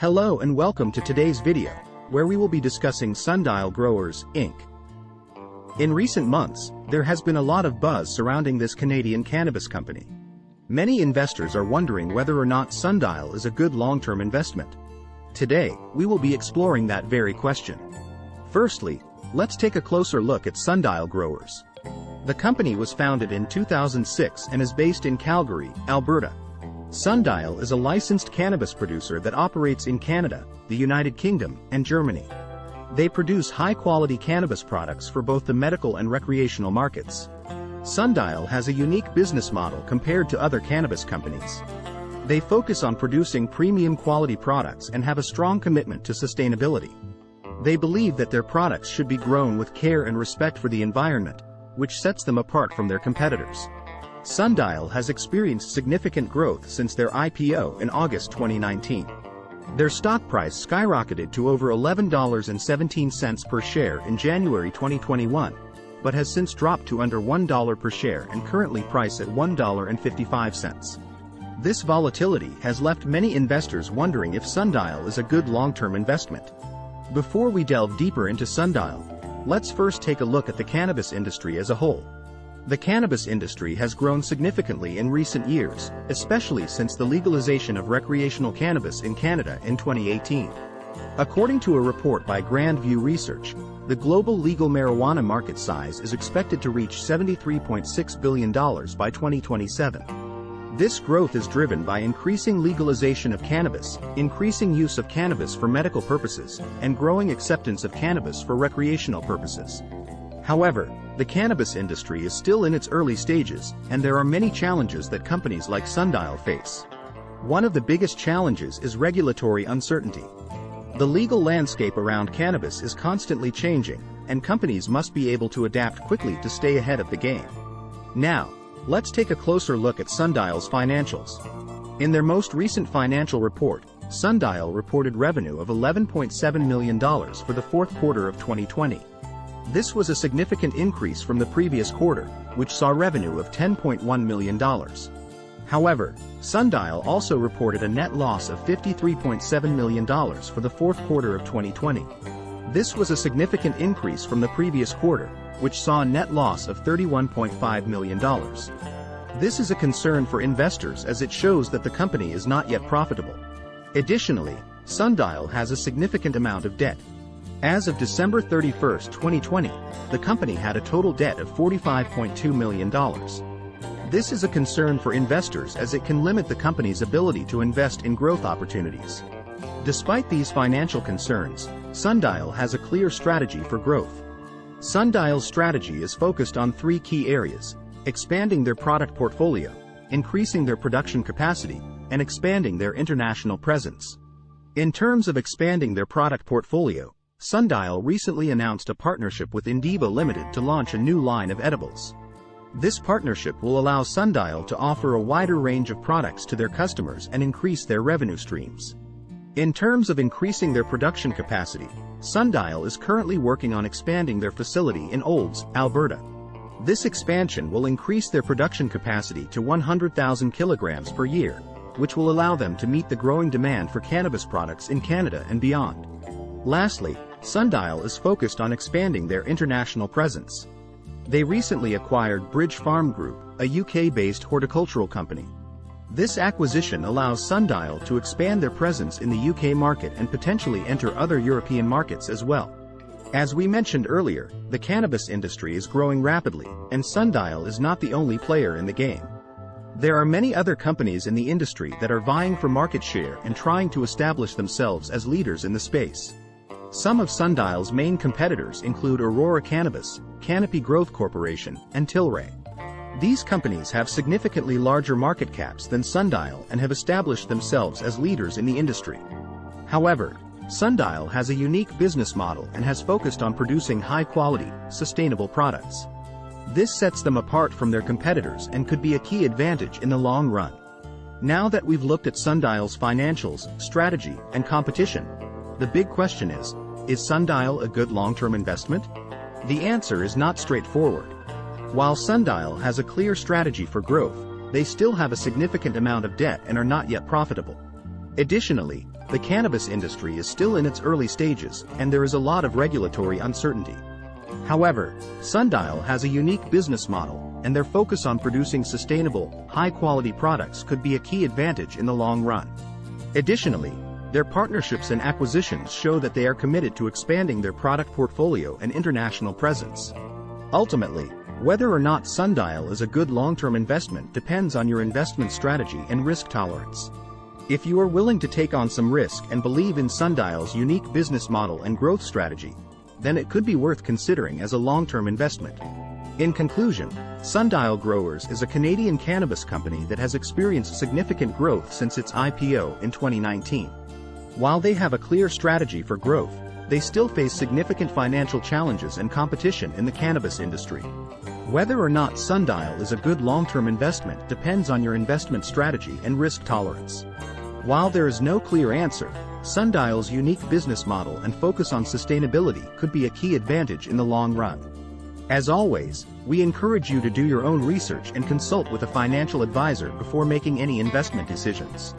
Hello and welcome to today's video, where we will be discussing Sundial Growers, Inc. In recent months, there has been a lot of buzz surrounding this Canadian cannabis company. Many investors are wondering whether or not Sundial is a good long-term investment. Today, we will be exploring that very question. Firstly, let's take a closer look at Sundial Growers. The company was founded in 2006 and is based in Calgary, Alberta. Sundial is a licensed cannabis producer that operates in Canada, the United Kingdom, and Germany. They produce high-quality cannabis products for both the medical and recreational markets. Sundial has a unique business model compared to other cannabis companies. They focus on producing premium quality products and have a strong commitment to sustainability. They believe that their products should be grown with care and respect for the environment, which sets them apart from their competitors. Sundial has experienced significant growth since their IPO in August 2019. Their stock price skyrocketed to over $11.17 per share in January 2021, but has since dropped to under $1 per share and currently priced at $1.55. This volatility has left many investors wondering if Sundial is a good long-term investment. Before we delve deeper into Sundial, let's first take a look at the cannabis industry as a whole. The cannabis industry has grown significantly in recent years, especially since the legalization of recreational cannabis in Canada in 2018. According to a report by Grand View Research, the global legal marijuana market size is expected to reach $73.6 billion by 2027. This growth is driven by increasing legalization of cannabis, increasing use of cannabis for medical purposes, and growing acceptance of cannabis for recreational purposes. However, the cannabis industry is still in its early stages, and there are many challenges that companies like Sundial face. One of the biggest challenges is regulatory uncertainty. The legal landscape around cannabis is constantly changing, and companies must be able to adapt quickly to stay ahead of the game. Now, let's take a closer look at Sundial's financials. In their most recent financial report, Sundial reported revenue of $11.7 million for the fourth quarter of 2020. This was a significant increase from the previous quarter, which saw revenue of $10.1 million. However, Sundial also reported a net loss of $53.7 million for the fourth quarter of 2020. This was a significant increase from the previous quarter, which saw a net loss of $31.5 million. This is a concern for investors as it shows that the company is not yet profitable. Additionally, Sundial has a significant amount of debt. As of December 31, 2020, the company had a total debt of $45.2 million. This is a concern for investors as it can limit the company's ability to invest in growth opportunities. Despite these financial concerns, Sundial has a clear strategy for growth. Sundial's strategy is focused on three key areas: expanding their product portfolio, increasing their production capacity, and expanding their international presence. In terms of expanding their product portfolio, Sundial recently announced a partnership with Indiva Limited to launch a new line of edibles. This partnership will allow Sundial to offer a wider range of products to their customers and increase their revenue streams. In terms of increasing their production capacity, Sundial is currently working on expanding their facility in Olds, Alberta. This expansion will increase their production capacity to 100,000 kilograms per year, which will allow them to meet the growing demand for cannabis products in Canada and beyond. Lastly, Sundial is focused on expanding their international presence. They recently acquired Bridge Farm Group, a UK-based horticultural company. This acquisition allows Sundial to expand their presence in the UK market and potentially enter other European markets as well. As we mentioned earlier, the cannabis industry is growing rapidly, and Sundial is not the only player in the game. There are many other companies in the industry that are vying for market share and trying to establish themselves as leaders in the space. Some of Sundial's main competitors include Aurora Cannabis, Canopy Growth Corporation, and Tilray. These companies have significantly larger market caps than Sundial and have established themselves as leaders in the industry. However, Sundial has a unique business model and has focused on producing high-quality, sustainable products. This sets them apart from their competitors and could be a key advantage in the long run. Now that we've looked at Sundial's financials, strategy, and competition, the big question is Sundial a good long-term investment? The answer is not straightforward. While Sundial has a clear strategy for growth, they still have a significant amount of debt and are not yet profitable. Additionally, the cannabis industry is still in its early stages, and there is a lot of regulatory uncertainty. However, Sundial has a unique business model, and their focus on producing sustainable, high-quality products could be a key advantage in the long run. Additionally, their partnerships and acquisitions show that they are committed to expanding their product portfolio and international presence. Ultimately, whether or not Sundial is a good long-term investment depends on your investment strategy and risk tolerance. If you are willing to take on some risk and believe in Sundial's unique business model and growth strategy, then it could be worth considering as a long-term investment. In conclusion, Sundial Growers is a Canadian cannabis company that has experienced significant growth since its IPO in 2019. While they have a clear strategy for growth, they still face significant financial challenges and competition in the cannabis industry. Whether or not Sundial is a good long-term investment depends on your investment strategy and risk tolerance. While there is no clear answer, Sundial's unique business model and focus on sustainability could be a key advantage in the long run. As always, we encourage you to do your own research and consult with a financial advisor before making any investment decisions.